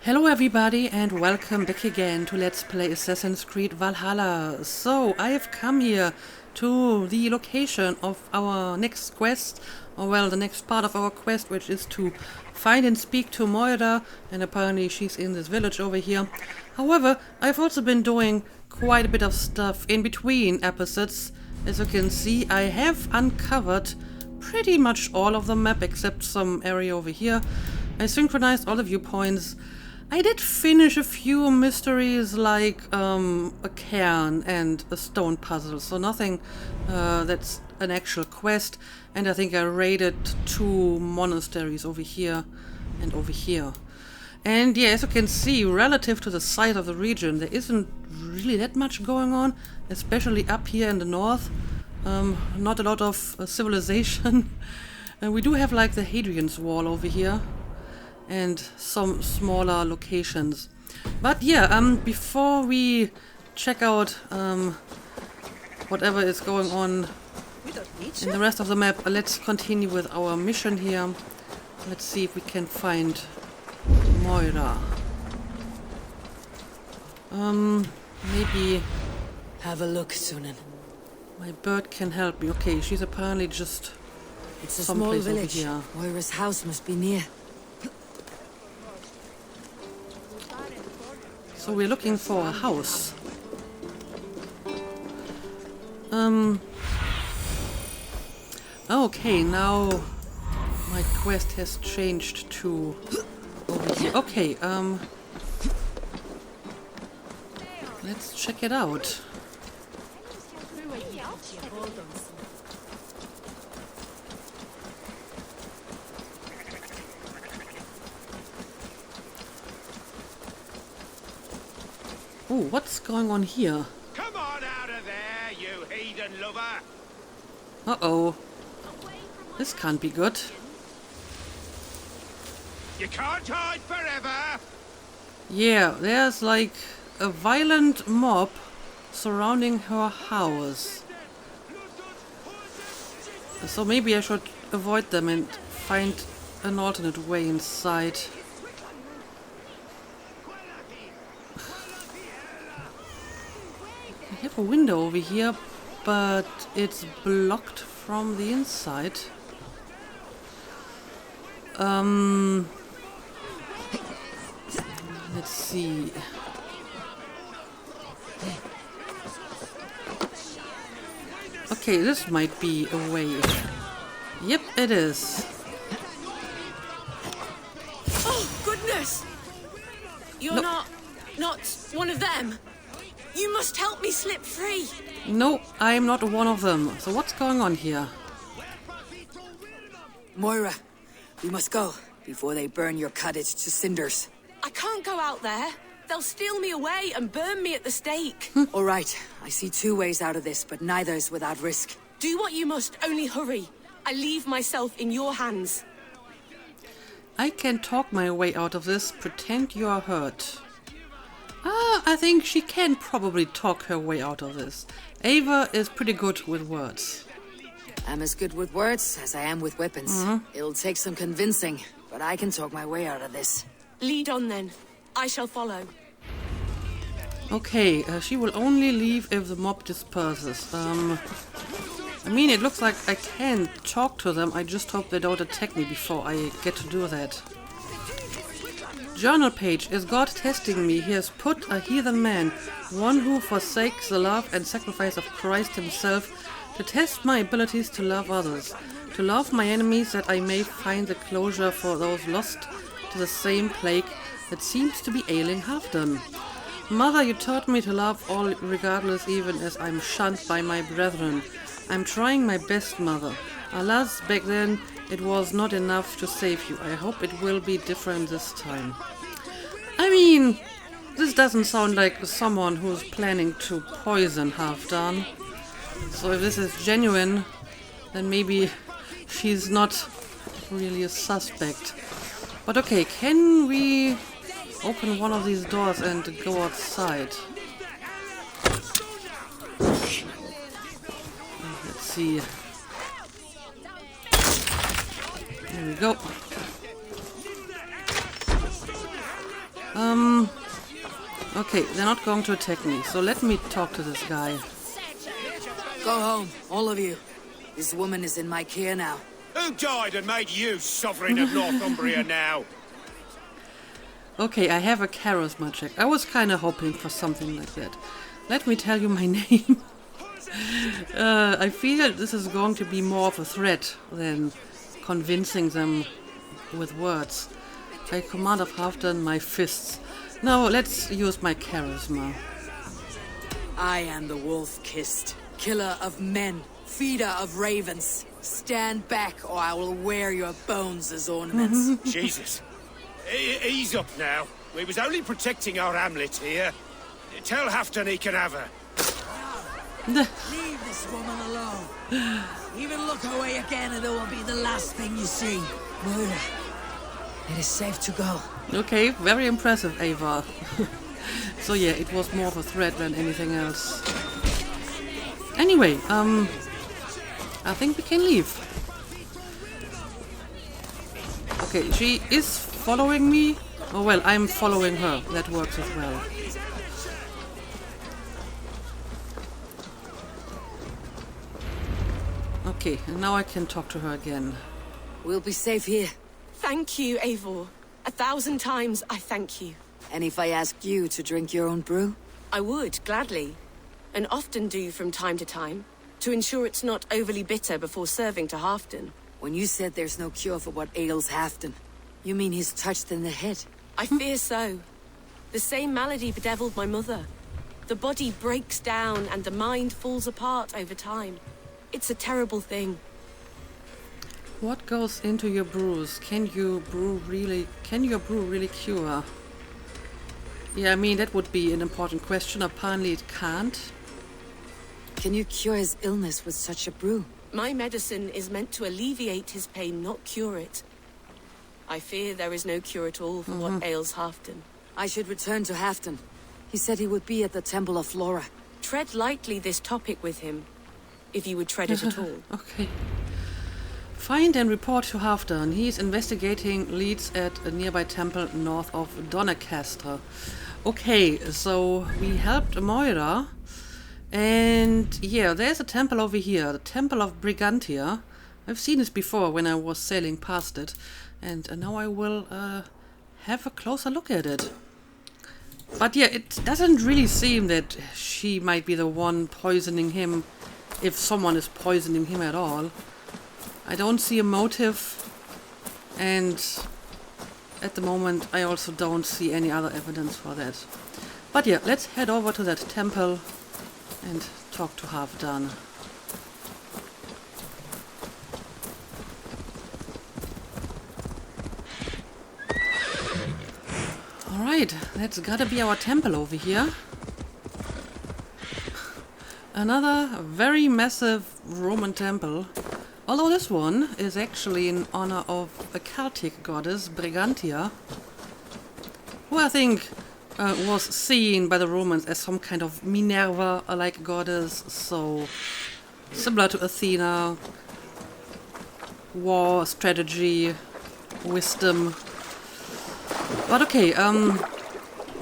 Hello everybody and welcome back again to Let's Play Assassin's Creed Valhalla. So, I have come here to the location of our next quest, or well, the next part of our quest, which is to find and speak to Moira, and apparently she's in this village over here. However, I've also been doing quite a bit of stuff in between episodes. As you can see, I have uncovered pretty much all of the map except some area over here. I synchronized all the viewpoints. I did finish a few mysteries like a cairn and a stone puzzle, so nothing that's an actual quest. And I think I raided 2 monasteries over here and over here. And yeah, as you can see, relative to the size of the region, there isn't really that much going on, especially up here in the north. Not a lot of civilization. And we do have like the Hadrian's Wall over here and some smaller locations. But yeah, before we check out whatever is going on in the rest of the map, let's continue with our mission here. Let's see if we can find Moira. Maybe have a look, Sunan. My bird can help me. Okay, she's apparently just it's a small village. Here. Moira's house must be near. So we're looking for a house. Okay, now my quest has changed to over here. Okay, let's check it out. Oh, what's going on here? Come on out of there, you heathen lover! Uh-oh. This can't be good. You can't hide forever! Yeah, there's like a violent mob surrounding her house. So maybe I should avoid them and find an alternate way inside. I have a window over here, but it's blocked from the inside. Let's see. Okay, this might be a way. Yep, it is. Oh, goodness! You're not one of them. You must help me slip free. No, I'm not one of them. So what's going on here? Moira, we must go before they burn your cottage to cinders. I can't go out there. They'll steal me away and burn me at the stake. All right, I see 2 ways out of this, but neither is without risk. Do what you must, only hurry. I leave myself in your hands. I can talk my way out of this. Pretend you are hurt. I think she can probably talk her way out of this. Ava is pretty good with words. I'm as good with words as I am with weapons. It'll take some convincing, but I can talk my way out of this. Lead on then. I shall follow. Okay, she will only leave if the mob disperses. I mean, it looks like I can talk to them. I just hope they don't attack me before I get to do that. Journal page. Is God testing me? He has put a heathen man, one who forsakes the love and sacrifice of Christ himself, to test my abilities to love others, to love my enemies, that I may find the closure for those lost to the same plague that seems to be ailing half them. Mother, you taught me to love all regardless, even as I'm shunned by my brethren. I'm trying my best, Mother. Alas, back then it was not enough to save you. I hope it will be different this time. I mean, this doesn't sound like someone who's planning to poison Halfdan. So if this is genuine, then maybe she's not really a suspect. But okay, can we open one of these doors and go outside? Let's see. There we go. Okay, they're not going to attack me, so let me talk to this guy. Go home, all of you. This woman is in my care now. Who died and made you sovereign of Northumbria now? Okay, I have a charisma check. I was kind of hoping for something like that. Let me tell you my name. I feel this is going to be more of a threat than convincing them with words. I command of Halfdan my fists. Now let's use my charisma. I am the wolf-kissed, killer of men, feeder of ravens. Stand back or I will wear your bones as ornaments. Jesus. Ease up now. We was only protecting our hamlet here. Tell Halfdan he can have her. Leave this woman alone. Even look away again and it will be the last thing you see. Moira, it is safe to go. Okay, very impressive, Ava. So yeah, it was more of a threat than anything else. Anyway, I think we can leave. Okay, she is following me. Oh well, I'm following her. That works as well. Okay, and now I can talk to her again. We'll be safe here. Thank you, Eivor. 1,000 times I thank you. And if I asked you to drink your own brew? I would, gladly. And often do from time to time, to ensure it's not overly bitter before serving to Halfdan. When you said there's no cure for what ails Halfdan, you mean he's touched in the head? I fear so. The same malady bedeviled my mother. The body breaks down and the mind falls apart over time. It's a terrible thing. What goes into your brews? Can your brew really cure? Yeah, I mean, that would be an important question. Apparently it can't. Can you cure his illness with such a brew? My medicine is meant to alleviate his pain, not cure it. I fear there is no cure at all for what ails Halfdan. I should return to Halfdan. He said he would be at the Temple of Flora. Tread lightly this topic with him, if you would tread it at all. Okay. Find and report to Halfdan. He is investigating leads at a nearby temple north of Doncaster. Okay, so we helped Moira. And yeah, there's a temple over here, the Temple of Brigantia. I've seen this before when I was sailing past it. And now I will have a closer look at it. But yeah, it doesn't really seem that she might be the one poisoning him, if someone is poisoning him at all. I don't see a motive, and at the moment I also don't see any other evidence for that. But yeah, let's head over to that temple and talk to Halfdan. Alright, that's gotta be our temple over here. Another very massive Roman temple. Although this one is actually in honor of a Celtic goddess, Brigantia, who I think was seen by the Romans as some kind of Minerva-like goddess, so similar to Athena, war, strategy, wisdom. But okay,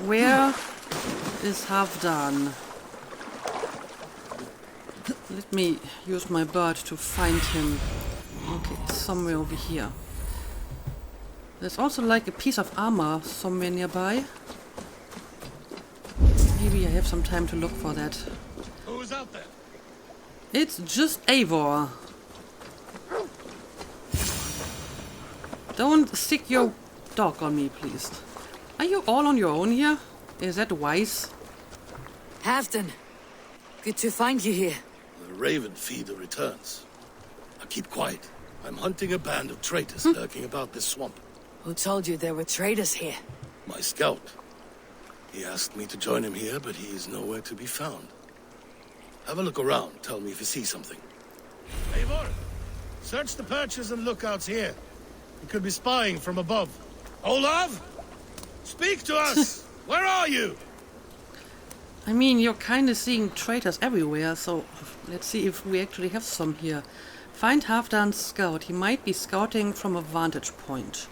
where is Halfdan? Let me use my bird to find him. Okay, somewhere over here. There's also like a piece of armor somewhere nearby. Maybe I have some time to look for that. Who's out there? It's just Eivor. Don't stick your dog on me, please. Are you all on your own here? Is that wise? Halfdan, good to find you here. The raven feeder returns. Now keep quiet. I'm hunting a band of traitors lurking about this swamp. Who told you there were traitors here? My scout. He asked me to join him here, but he is nowhere to be found. Have a look around. Tell me if you see something. Eivor, search the perches and lookouts here. He could be spying from above. Olav? Speak to us! Where are you? I mean, you're kind of seeing traitors everywhere, so let's see if we actually have some here. Find Halfdan's scout. He might be scouting from a vantage point.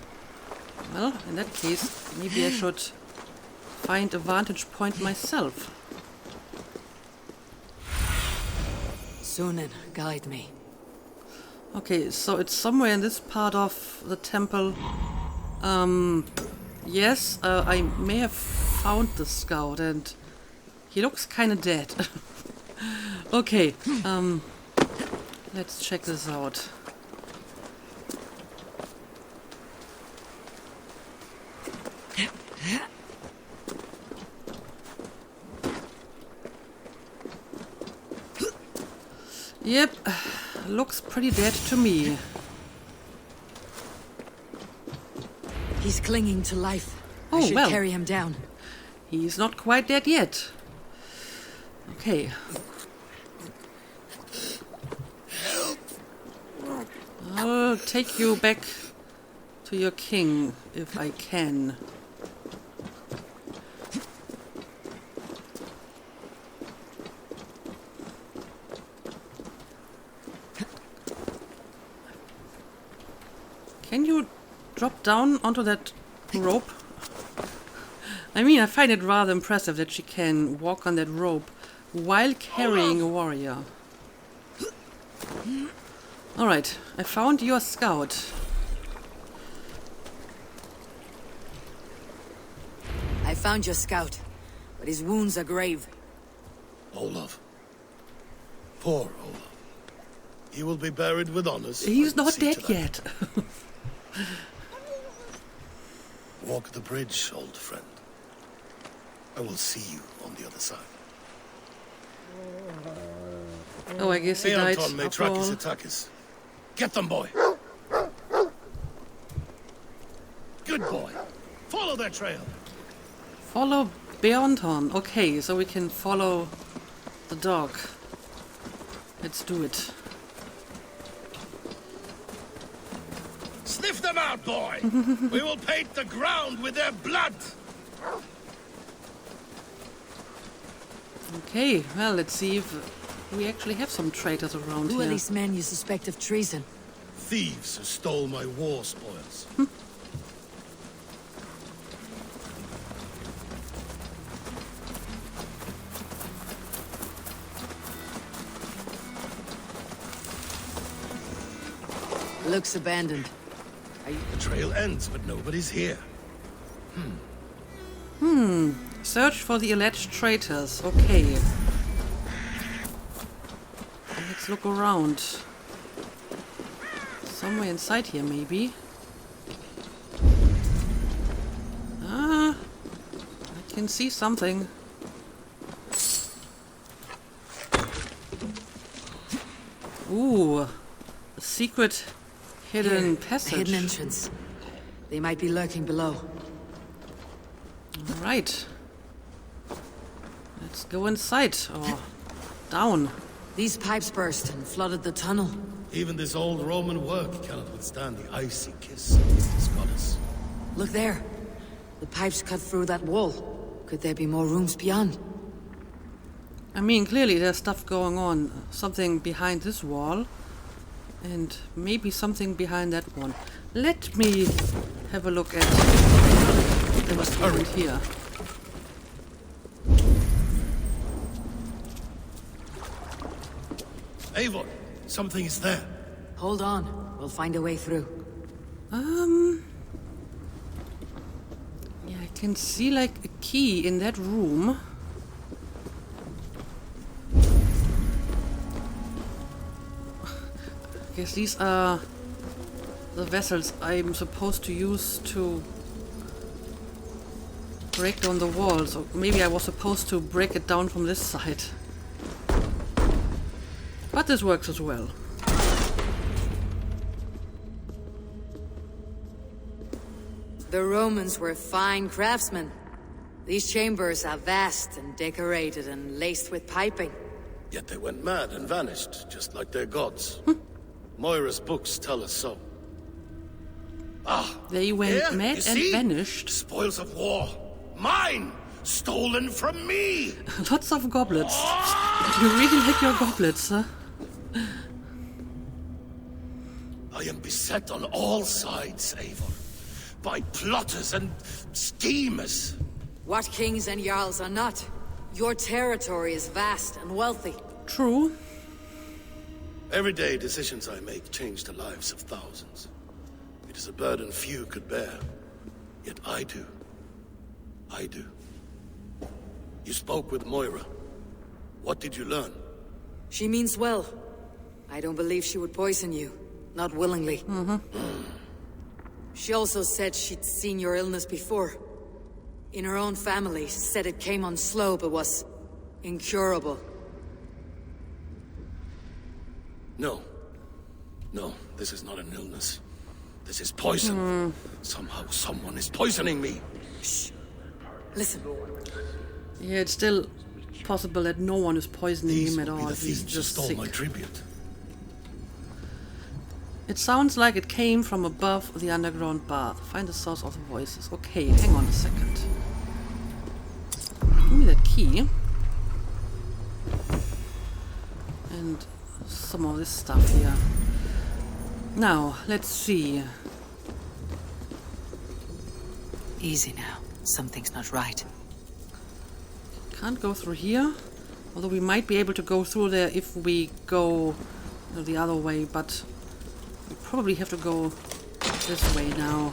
Well, in that case, maybe I should find a vantage point myself. Sunan, guide me. Okay, so it's somewhere in this part of the temple. Yes, I may have found the scout and he looks kinda dead. Okay, let's check this out. Yep, looks pretty dead to me. He's clinging to life. Oh, I should well. carry him down. He's not quite dead yet. Okay. I'll take you back to your king, if I can. Can you drop down onto that rope? I mean, I find it rather impressive that she can walk on that rope while carrying a warrior. Alright, I found your scout. I found your scout, but his wounds are grave. Olaf. Poor Olaf. He will be buried with honors. He's not See dead to that. yet. Walk the bridge, old friend. I will see you on the other side. Oh, I guess he Hey, died Anton, may after all. Trakis attackers. Get them, boy. Good boy. Follow their trail. Follow Beonton. Okay, so we can follow the dog. Let's do it. Sniff them out, boy. We will paint the ground with their blood. Okay, well, let's see if we actually have some traitors around Who are here. these men you suspect of treason? Thieves who stole my war spoils. Looks abandoned. The trail ends, but nobody's here. Search for the alleged traitors. Okay. Let's look around. Somewhere inside here, maybe. Ah, I can see something. Ooh, a secret hidden Here, passage. a hidden entrance. They might be lurking below. Right. Let's go inside or down. These pipes burst and flooded the tunnel. Even this old Roman work cannot withstand the icy kiss of this goddess. Look there. The pipes cut through that wall. Could there be more rooms beyond? I mean, clearly there's stuff going on. Something behind this wall. And maybe something behind that one. Let me have a look at what's around here. Eivor, something is there. Hold on. We'll find a way through. Yeah, I can see like a key in that room. I guess these are the vessels I'm supposed to use to break down the walls. Or maybe I was supposed to break it down from this side. But this works as well. The Romans were fine craftsmen. These chambers are vast and decorated and laced with piping. Yet they went mad and vanished, just like their gods. Moira's books tell us so. Ah, They went here, mad you and see? vanished. Spoils of war. Mine! Stolen from me! Lots of goblets. You really like your goblets, huh? I am beset on all sides, Eivor. By plotters and schemers. What kings and jarls are not? Your territory is vast and wealthy. True. Every day, decisions I make change the lives of thousands. It is a burden few could bear. Yet I do. I do. You spoke with Moira. What did you learn? She means well. I don't believe she would poison you. Not willingly. She also said she'd seen your illness before. In her own family, said it came on slow but was incurable. No. No, this is not an illness. This is poison. Somehow someone is poisoning me. Shh. Listen. Yeah, it's still possible that no one is poisoning These him at will be all. the He's thieves who just stole sick. my tribute. It sounds like it came from above the underground bath. Find the source of the voices. Okay, hang on a second. Give me that key. And some of this stuff here. Now, let's see. Easy now. Something's not right. Can't go through here. Although we might be able to go through there if we go the other way, but we probably have to go this way now.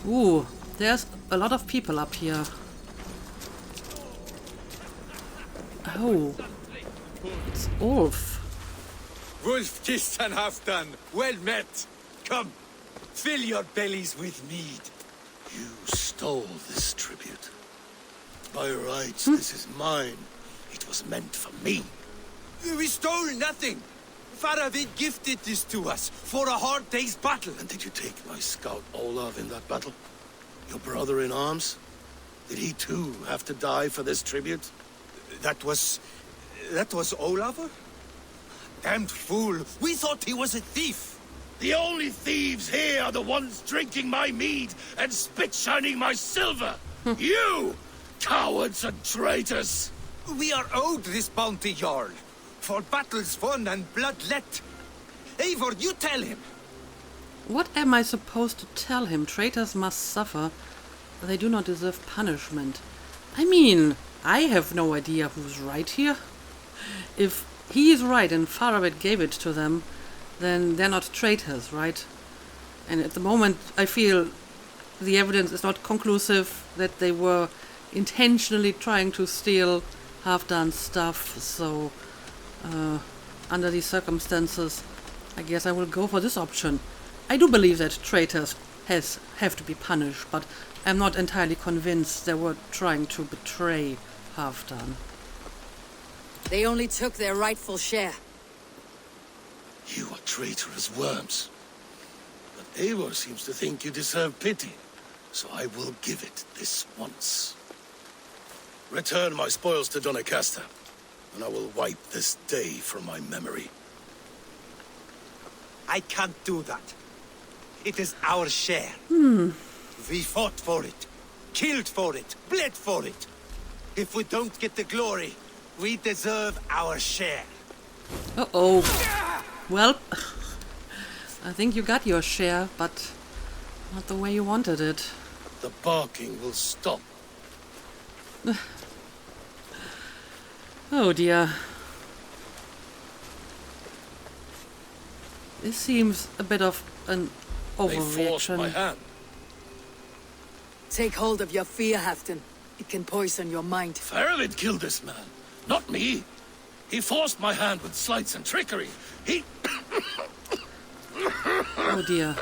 Ooh, there's a lot of people up here. Oh, it's Ulf. Wolf kissed and half done. Well met. Come, fill your bellies with mead. You stole this tribute. By rights, this is mine. It was meant for me. We stole nothing. Faravid gifted this to us for a hard day's battle. And did you take my scout Olav in that battle? Your brother in arms? Did he too have to die for this tribute? That was Olav? Damned fool. We thought he was a thief. The only thieves here are the ones drinking my mead and spit-shining my silver! You! Cowards and traitors! We are owed this bounty, Jarl. For battles won and blood let. Eivor, you tell him. What am I supposed to tell him? Traitors must suffer. They do not deserve punishment. I mean, I have no idea who's right here. If he is right and Faravid gave it to them, then they're not traitors, right? And at the moment, I feel the evidence is not conclusive that they were intentionally trying to steal half-done stuff. So, under these circumstances, I guess I will go for this option. I do believe that traitors have to be punished, but I'm not entirely convinced they were trying to betray half-done. They only took their rightful share. You are traitorous worms. But Eivor seems to think you deserve pity, so I will give it this once. Return my spoils to Doncaster, and I will wipe this day from my memory. I can't do that. It is our share. We fought for it, killed for it, bled for it. If we don't get the glory, we deserve our share. Uh-oh. Well, I think you got your share, but not the way you wanted it. The barking will stop. Oh dear. This seems a bit of an They forced my overreaction. hand. Take hold of your fear, Halfdan. It can poison your mind. Faravid killed this man, not me. He forced my hand with sleights and trickery. He... Oh dear.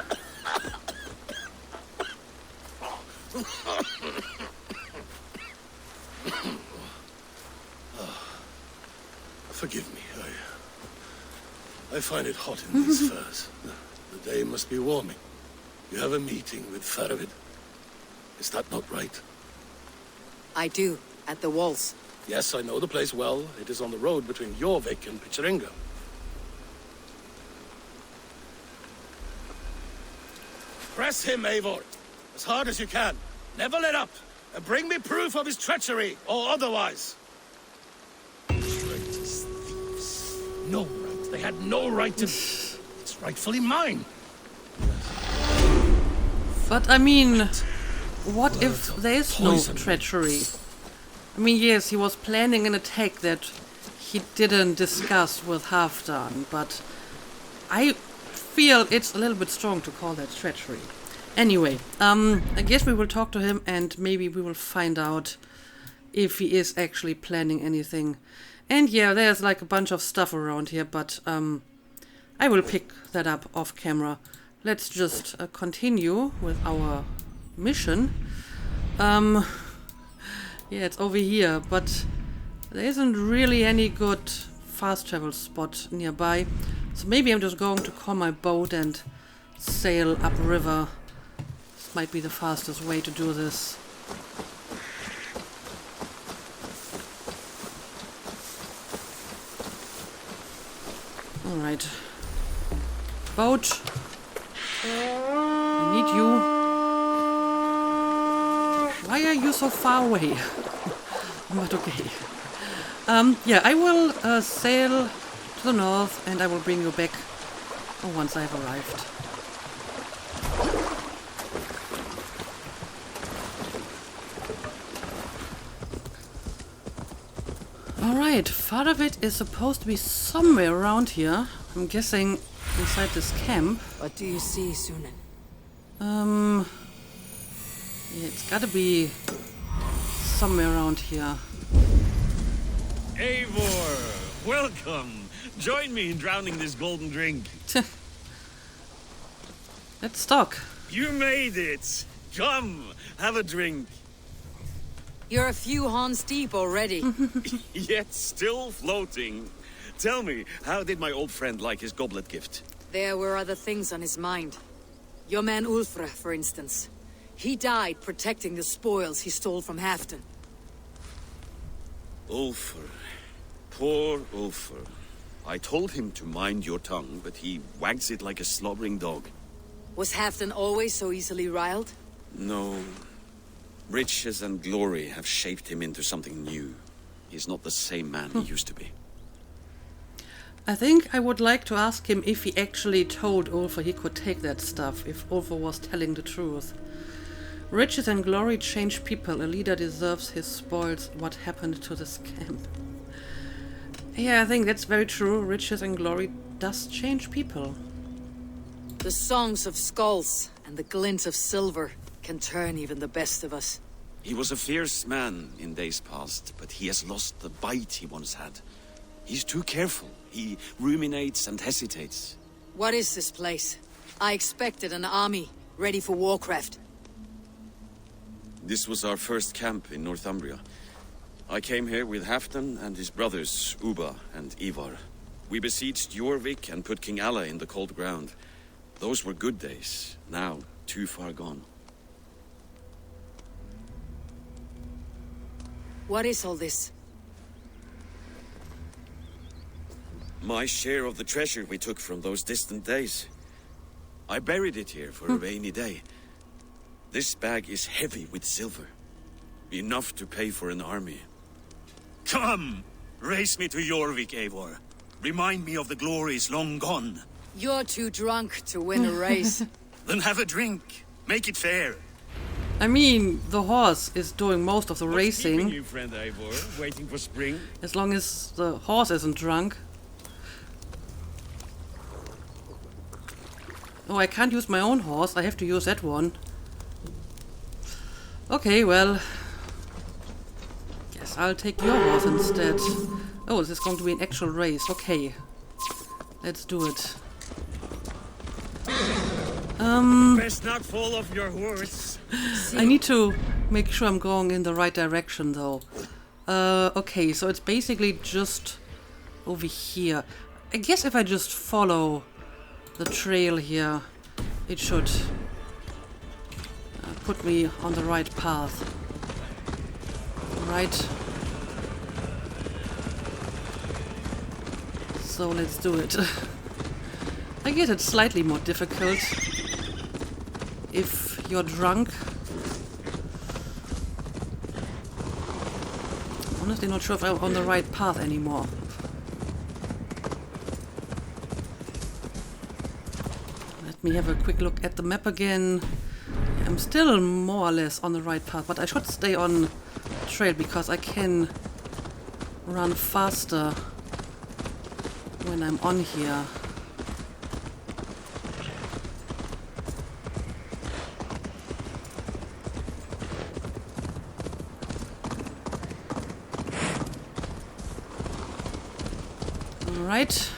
Forgive me. I find it hot in these furs. The day must be warming. You have a meeting with Faravid. Is that not right? I do, at the walls. Yes, I know the place well. It is on the road between Jorvik and Picheringa. Press him, Eivor. As hard as you can. Never let up. And bring me proof of his treachery, or otherwise. Traitors, thieves. No right. They had no right to... It's rightfully mine. But I mean, what if there is no treachery? I mean, yes, he was planning an attack that he didn't discuss with Halfdan, but I feel it's a little bit strong to call that treachery. Anyway, I guess we will talk to him and maybe we will find out if he is actually planning anything. And yeah, there's like a bunch of stuff around here, but I will pick that up off camera. Let's just continue with our mission. Yeah, it's over here, but there isn't really any good fast travel spot nearby. So maybe I'm just going to call my boat and sail upriver. This might be the fastest way to do this. Alright. Boat. I need you. Why are you so far away? But okay. Yeah, I will sail to the north and I will bring you back once I have arrived. Alright, part of it is supposed to be somewhere around here. I'm guessing inside this camp. What do you see, Sunan? Yeah, it's gotta be somewhere around here. Eivor, welcome. Join me in drowning this golden drink. Let's talk. You made it. Come, have a drink. You're a few horns deep already. Yet still floating. Tell me, how did my old friend like his goblet gift? There were other things on his mind. Your man Ulfre, for instance. He died protecting the spoils he stole from Halfdan. Ulfr. Poor Ulfr. I told him to mind your tongue, but he wags it like a slobbering dog. Was Halfdan always so easily riled? No. Riches and glory have shaped him into something new. He's not the same man he used to be. I think I would like to ask him if he actually told Ulfr he could take that stuff, if Ulfr was telling the truth. Riches and glory change people. A leader deserves his spoils. What happened to this camp? Yeah, I think that's very true. Riches and glory does change people. The songs of skulls and the glint of silver can turn even the best of us. He was a fierce man in days past, but he has lost the bite he once had. He's too careful. He ruminates and hesitates. What is this place? I expected an army, ready for warcraft. This was our first camp in Northumbria. I came here with Halfdan and his brothers, Ubba and Ivar. We besieged Jorvik and put King Alla in the cold ground. Those were good days, now too far gone. What is all this? My share of the treasure we took from those distant days. I buried it here for a rainy day. This bag is heavy with silver. Enough to pay for an army. Come! Race me to Jorvik, Eivor. Remind me of the glories long gone. You're too drunk to win a race. Then have a drink. Make it fair. I mean, the horse is doing most of the racing. What's keeping you, friend Eivor? Waiting for spring? As long as the horse isn't drunk. Oh, I can't use my own horse. I have to use that one. Okay, well. Guess I'll take your horse instead. Oh, this is going to be an actual race. Okay. Let's do it. Best not fall off your horse. I need to make sure I'm going in the right direction, though. Okay, so it's basically just over here. I guess if I just follow the trail here, it should put me on the right path. Right. So let's do it. I guess it's slightly more difficult if you're drunk. Honestly, not sure if I'm on the right path anymore. Let me have a quick look at the map again. I'm I'm still more or less on the right path, but I should stay on trail because I can run faster when I'm on here. Alright.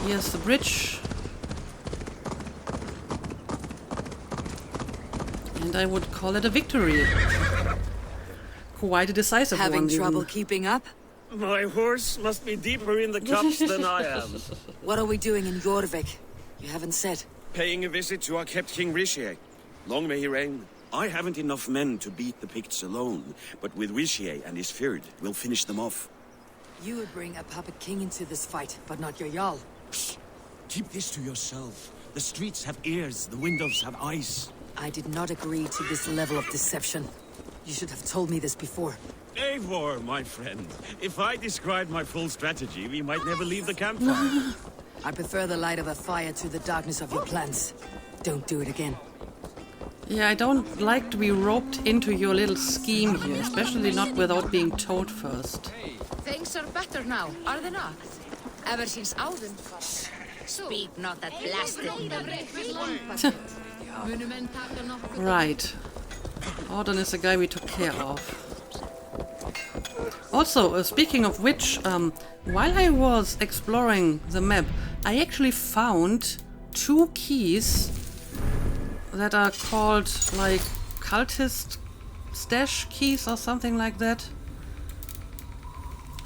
Here's the bridge. And I would call it a victory. Quite a decisive one. Having trouble even. keeping up? My horse must be deeper in the cups than I am. What are we doing in Jorvik? You haven't said. Paying a visit to our kept King Richier. Long may he reign. I haven't enough men to beat the Picts alone, but with Richier and his Fyrd, we'll finish them off. You would bring a puppet king into this fight, but not your Jarl. Keep this to yourself. The streets have ears, the windows have eyes. I did not agree to this level of deception. You should have told me this before. Eivor, my friend. If I described my full strategy, we might never leave the campfire. I prefer the light of a fire to the darkness of your plans. Don't do it again. Yeah, I don't like to be roped into your little scheme here, especially not without being told first. Things are better now, are they not? Ever since Auden. Speak not that blasted Right. Auden is the guy we took care of. Also, speaking of which, while I was exploring the map, I actually found 2 keys that are called, like, cultist stash keys or something like that.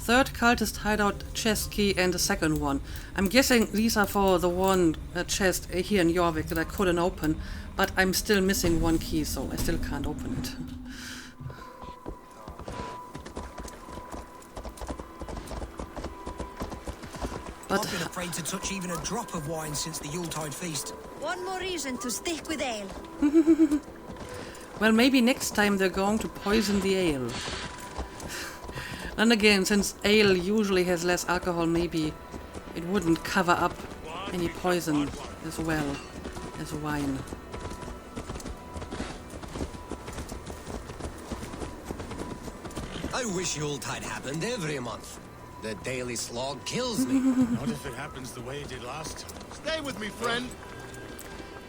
Third cultist hideout chest key and the second one. I'm guessing these are for the one chest here in Jorvik that I couldn't open, but I'm still missing 1 key, so I still can't open it. But I've been afraid to touch even a drop of wine since the Yuletide feast. One more reason to stick with ale. well, maybe next time they're going to poison the ale. And again, since ale usually has less alcohol, maybe it wouldn't cover up any poison as well as wine. I wish Yuletide happened every month. The daily slog kills me. Not if it happens the way it did last time. Stay with me, friend.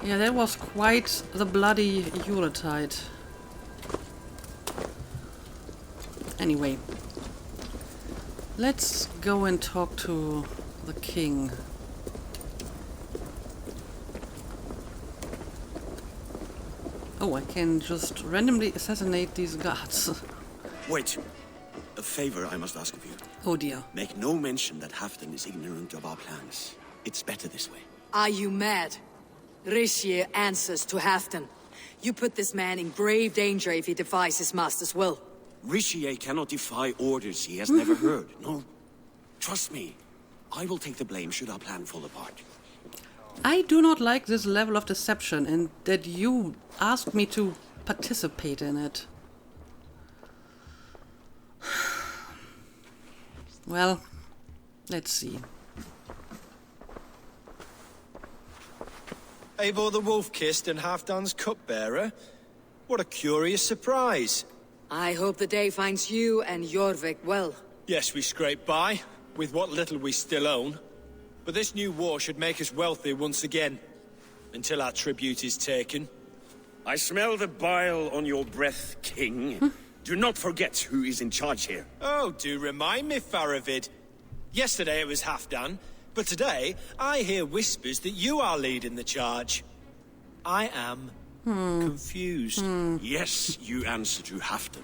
Yeah, that was quite the bloody Yuletide. Anyway, let's go and talk to the king. Oh, I can just randomly assassinate these guards. Wait. A favor I must ask of you. Oh dear. Make no mention that Halfdan is ignorant of our plans. It's better this way. Are you mad? Richier answers to Halfdan. You put this man in grave danger if he defies his master's will. Richier cannot defy orders he has never heard. No. Trust me. I will take the blame should our plan fall apart. I do not like this level of deception and that you asked me to participate in it. Well, let's see. Eivor the Wolf-Kissed and Halfdan's cupbearer? What a curious surprise. I hope the day finds you and Jorvik well. Yes, we scrape by, with what little we still own. But this new war should make us wealthy once again. Until our tribute is taken. I smell the bile on your breath, King. Do not forget who is in charge here. Oh, do remind me, Faravid. Yesterday it was Halfdan, but today I hear whispers that you are leading the charge. I am confused. Yes, you answer to Halfdan.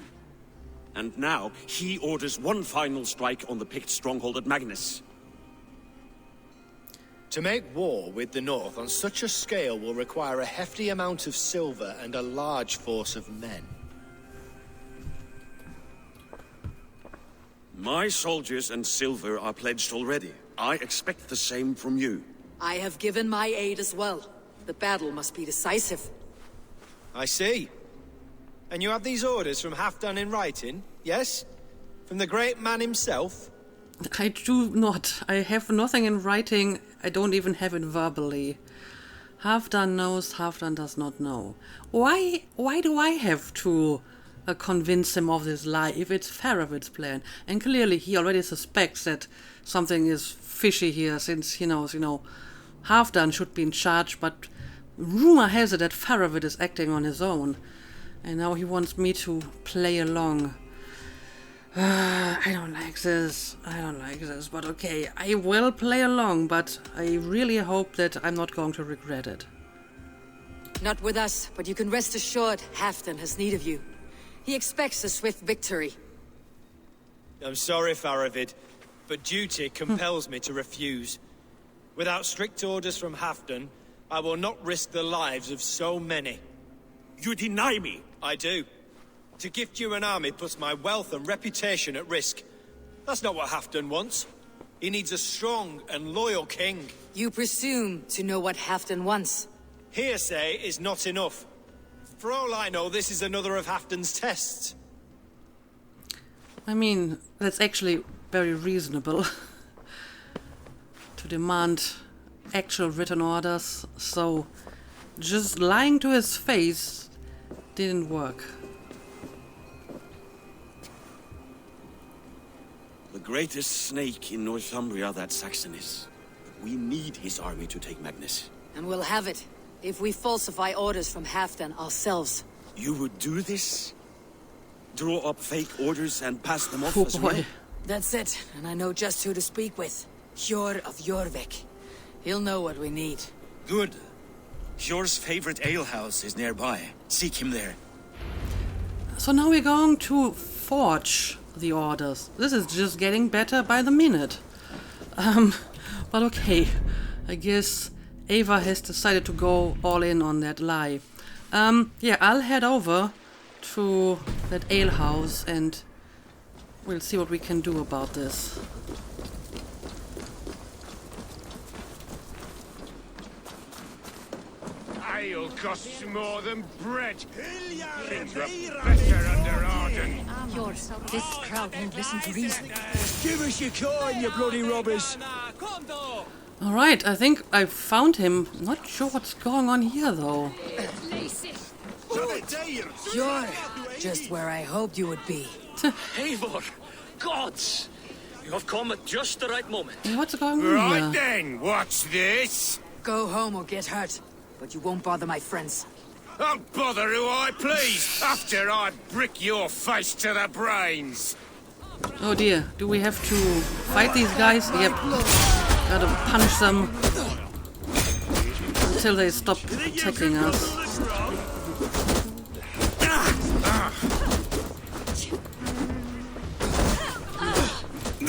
And now he orders one final strike on the Pict stronghold at Magnus. To make war with the North on such a scale will require a hefty amount of silver and a large force of men. My soldiers and silver are pledged already. I expect the same from you. I have given my aid as well. The battle must be decisive. I see. And you have these orders from Halfdan in writing, yes? From the great man himself? I do not. I have nothing in writing. I don't even have it verbally. Halfdan knows, Halfdan does not know. Why do I have to convince him of this lie if it's Faravid's plan? And clearly he already suspects that something is fishy here, since he knows, Halfdan should be in charge, but rumor has it that Faravid is acting on his own. And now he wants me to play along. I don't like this, but okay, I will play along, but I really hope that I'm not going to regret it. Not with us, but you can rest assured Halfdan has need of you. He expects a swift victory. I'm sorry, Faravid, but duty compels me to refuse. Without strict orders from Halfdan, I will not risk the lives of so many. You deny me! I do. To gift you an army puts my wealth and reputation at risk. That's not what Halfdan wants. He needs a strong and loyal king. You presume to know what Halfdan wants. Hearsay is not enough. For all I know, this is another of Halfdan's tests. I mean, that's actually very reasonable to demand actual written orders, so just lying to his face didn't work. The greatest snake in Northumbria that Saxon is. We need his army to take Magnus. And we'll have it, if we falsify orders from Halfdan ourselves. You would do this? Draw up fake orders and pass them off Oh as well? boy. That's it, and I know just who to speak with. Hjor of Jorvik. He'll know what we need. Good. Hjor's favorite alehouse is nearby. Seek him there. So now we're going to forge the orders. This is just getting better by the minute. But okay, I guess Ava has decided to go all in on that lie. Yeah, I'll head over to that alehouse and we'll see what we can do about this. Ale costs more than bread. Things were better under Arden. This crowd won't listen to reason. Give us your coin, you bloody robbers. Alright, I think I found him. Not sure what's going on here though. Hjor, just where I hoped you would be. Eivor, gods! You have come at just the right moment. What's going on Right here? then, what's this? Go home or get hurt, but you won't bother my friends. I'll bother who I please, after I brick your face to the brains. Oh dear, do we have to fight these guys? Yep. Gotta punch them until they stop attacking us.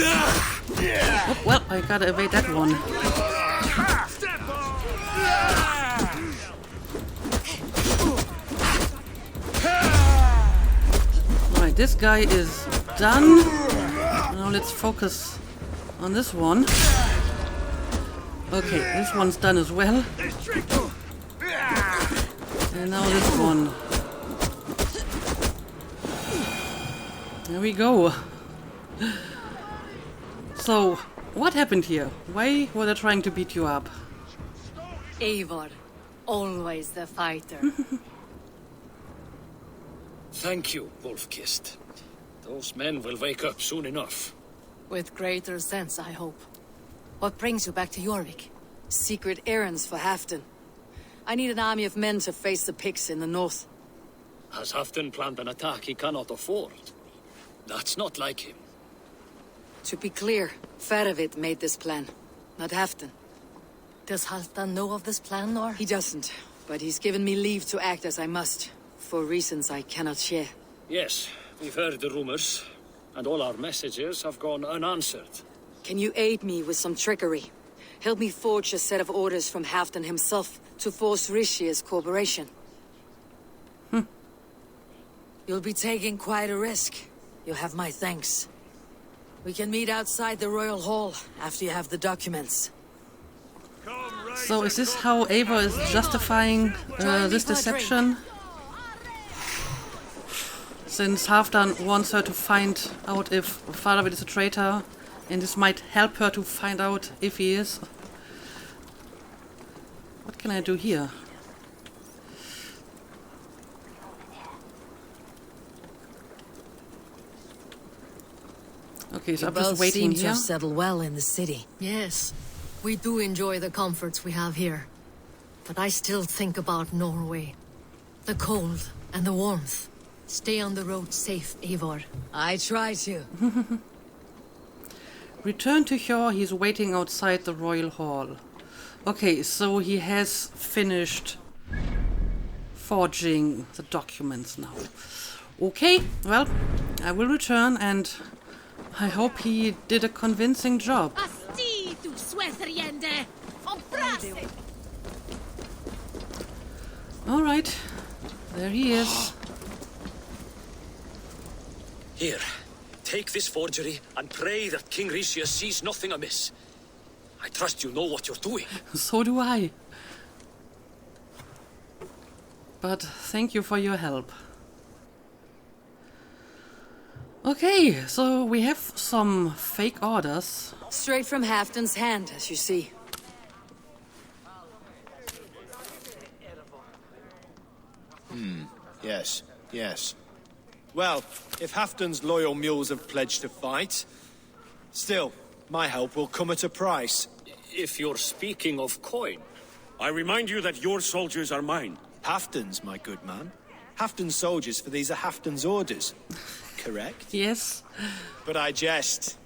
Oh, well, I gotta evade that one. Right, this guy is done. Now let's focus on this one. Okay, this one's done as well. And now this one. There we go. So, what happened here? Why were they trying to beat you up? Eivor, always the fighter. Thank you, Wolf-Kissed. Those men will wake up soon enough. With greater sense, I hope. What brings you back to Jorvik? Secret errands for Halfdan. I need an army of men to face the Picts in the north. Has Halfdan planned an attack he cannot afford? That's not like him. To be clear, Faravid made this plan, not Halfdan. Does Halfdan know of this plan, or? He doesn't, but he's given me leave to act as I must, for reasons I cannot share. Yes, we've heard the rumors, and all our messages have gone unanswered. Can you aid me with some trickery? Help me forge a set of orders from Halfdan himself to force Rishia's cooperation. You'll be taking quite a risk. You'll have my thanks. We can meet outside the Royal Hall after you have the documents. So is this how Ava is justifying this deception? Since Halfdan wants her to find out if Faravid is a traitor, and this might help her to find out if he is. can I do here? Okay, so I'm just waiting here. Settle well in the city. Yes, we do enjoy the comforts we have here. But I still think about Norway. The cold and the warmth. Stay on the road safe, Eivor. I try to. Return to shore, he's waiting outside the royal hall. Okay, so he has finished forging the documents now. Okay, well, I will return and I hope he did a convincing job. Alright, there he is. Here, take this forgery and pray that King Ricius sees nothing amiss. I trust you know what you're doing. So do I. But thank you for your help. Okay, so we have some fake orders. Straight from Halfdan's hand, as you see. Yes. Well, if Halfdan's loyal mules have pledged to fight, still, my help will come at a price. If you're speaking of coin. I remind you that your soldiers are mine. Halfdan's, my good man. Halfdan's soldiers, for these are Halfdan's orders. Correct? Yes. But I jest.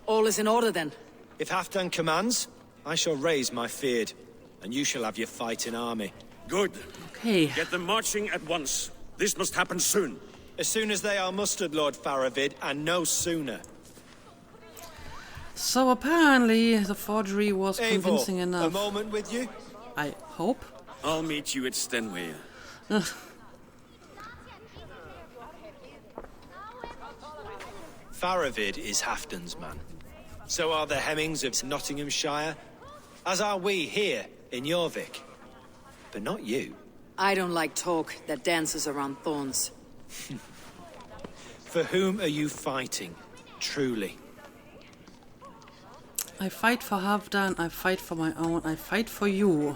All is in order then. If Halfdan commands, I shall raise my feared, and you shall have your fighting army. Good. Okay. Get them marching at once. This must happen soon. As soon as they are mustered, Lord Faravid, and no sooner. So apparently the forgery was convincing Eivor, enough. a moment with you? I hope. I'll meet you at Stenway. Faravid is Halfdan's man. So are the Hemmings of Nottinghamshire, as are we here in Jorvik. But not you. I don't like talk that dances around thorns. For whom are you fighting, truly? I fight for Halfdan, I fight for my own, I fight for you.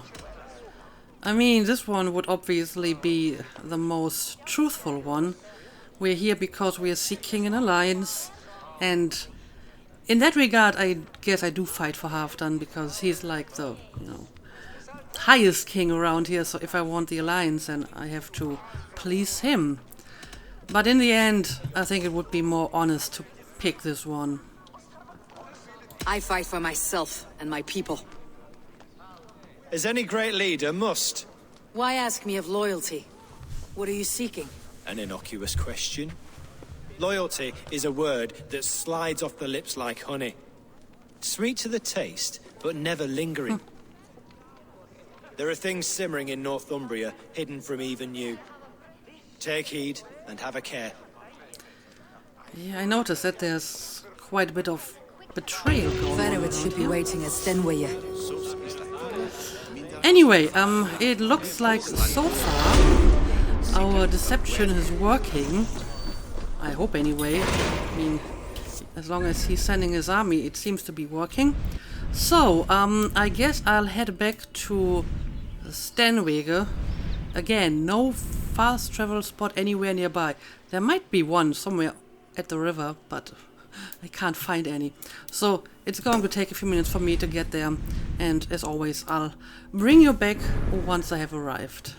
I mean, this one would obviously be the most truthful one. We're here because we are seeking an alliance, and in that regard, I guess I do fight for Halfdan, because he's like the, highest king around here, so if I want the alliance, then I have to please him. But in the end, I think it would be more honest to pick this one. I fight for myself and my people. As any great leader must. Why ask me of loyalty? What are you seeking? An innocuous question. Loyalty is a word that slides off the lips like honey. Sweet to the taste, but never lingering. There are things simmering in Northumbria, hidden from even you. Take heed and have a care. Yeah, I noticed that there's quite a bit of betrayal going on. Faravid should be waiting at Stenway. Anyway, it looks like so far our deception is working. I hope anyway. I mean, as long as he's sending his army, it seems to be working. So, I guess I'll head back to Stenwege. Again, no fast travel spot anywhere nearby. There might be one somewhere at the river, but I can't find any. So it's going to take a few minutes for me to get there. And as always, I'll bring you back once I have arrived.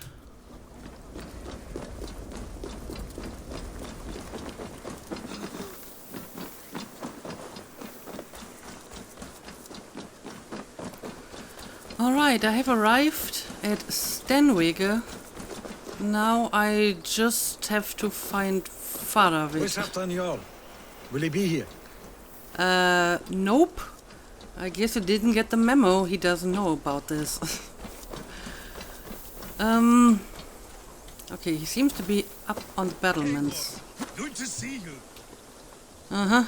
Alright, I have arrived at Stenwege. Now I just have to find Faravid. Where's Halfdan Jarl? Will he be here? Nope. I guess you didn't get the memo. He doesn't know about this. Okay, he seems to be up on the battlements. Good to see you. Uh-huh.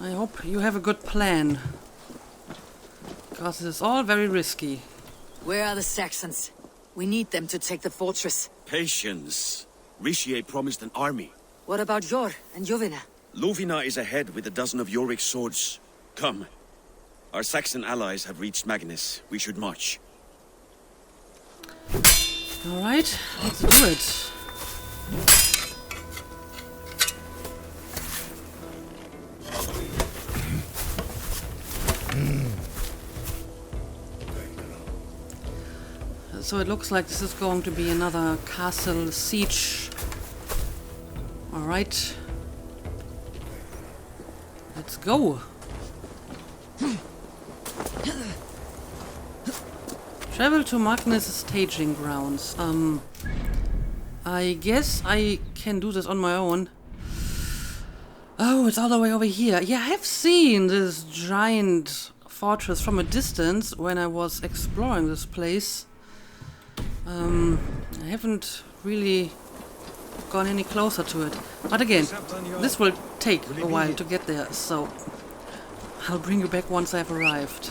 I hope you have a good plan. Because it's all very risky. Where are the Saxons? We need them to take the fortress. Patience. Ricier promised an army. What about Jor and Jovina? Lovina is ahead with a dozen of Yorik's swords. Come. Our Saxon allies have reached Magnus. We should march. Alright, let's do it. So it looks like this is going to be another castle siege. Alright. Let's go. Travel to Magnus' staging grounds. I guess I can do this on my own. Oh, it's all the way over here. Yeah, I have seen this giant fortress from a distance when I was exploring this place. I haven't really gone any closer to it. But again, this will take a while to get there, so I'll bring you back once I've arrived.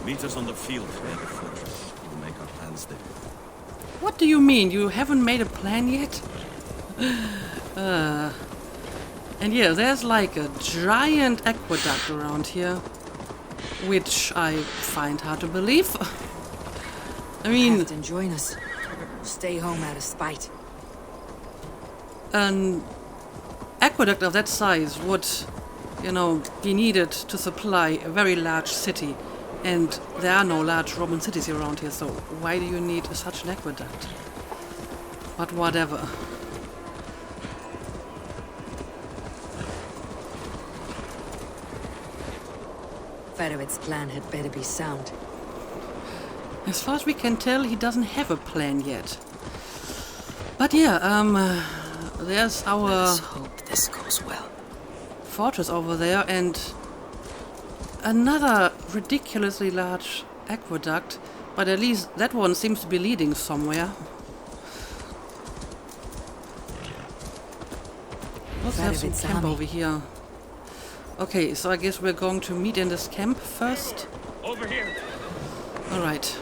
Meet us on the field near the fortress. We'll make our plans there. What do you mean? You haven't made a plan yet? And yeah, there's like a giant aqueduct around here, which I find hard to believe. I mean, Captain, join us. Stay home out of spite. An aqueduct of that size would, you know, be needed to supply a very large city. And there are no large Roman cities around here, so why do you need such an aqueduct? But whatever. Fedorit's plan had better be sound. As far as we can tell, he doesn't have a plan yet. But yeah, there's our... Let's hope this goes well. Fortress over there, and another ridiculously large aqueduct, but at least that one seems to be leading somewhere. Let's have some camp over here. Okay, so I guess we're going to meet in this camp first. Over here. Alright.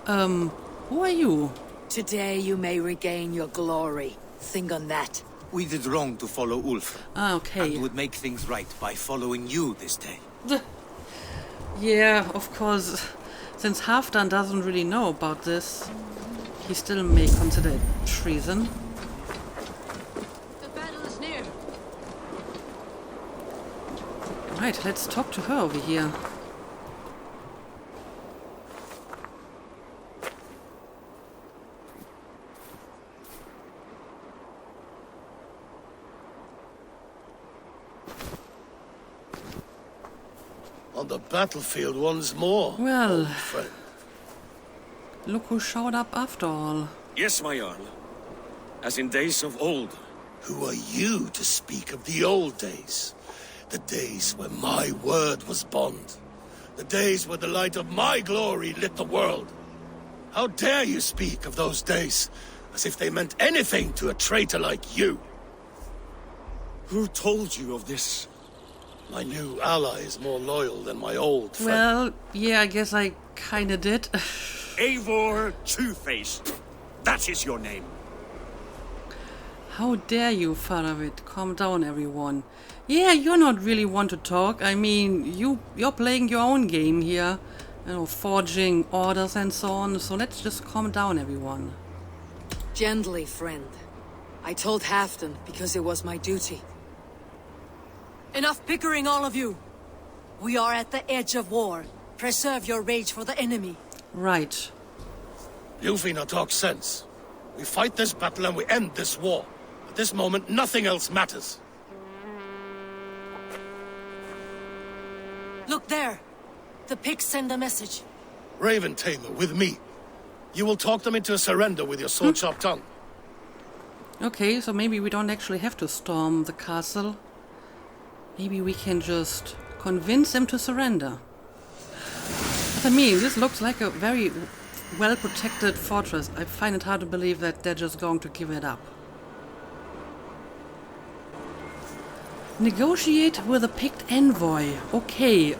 Who are you? Today you may regain your glory. Think on that. We did wrong to follow Ulf. Ah, okay. And would make things right by following you this day. Yeah, of course. Since Halfdan doesn't really know about this, he still may consider it treason. The battle is near. Right, let's talk to her over here. On the battlefield once more. Well, old friend. Look who showed up after all. Yes, my Jarl. As in days of old. Who are you to speak of the old days? The days where my word was bond. The days where the light of my glory lit the world. How dare you speak of those days as if they meant anything to a traitor like you? Who told you of this? My new ally is more loyal than my old friend. Well, yeah, I guess I kinda did. Eivor Two-Faced. That is your name. How dare you, Faravit? Calm down, everyone. Yeah, you're not really one to talk. I mean, you're playing your own game here. You know, forging orders and so on. So let's just calm down, everyone. Gently, friend. I told Halfdan because it was my duty. Enough bickering, all of you. We are at the edge of war. Preserve your rage for the enemy. Right. Ljufina talks sense. We fight this battle and we end this war. At this moment, nothing else matters. Look there. The pigs send a message. Raven Tamer, with me. You will talk them into a surrender with your sword-sharp tongue. Okay, so maybe we don't actually have to storm the castle. Maybe we can just convince them to surrender. But I mean, this looks like a very well-protected fortress. I find it hard to believe that they're just going to give it up. Negotiate with a picked envoy. Okay,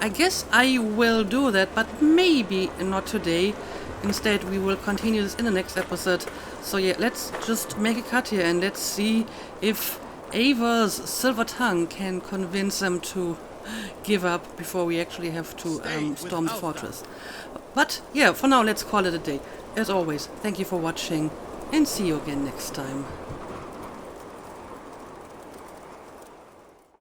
I guess I will do that, but maybe not today. Instead, we will continue this in the next episode. So yeah, let's just make a cut here and let's see if Ava's silver tongue can convince them to give up before we actually have to storm the fortress. But yeah, for now, let's call it a day. As always, thank you for watching and see you again next time.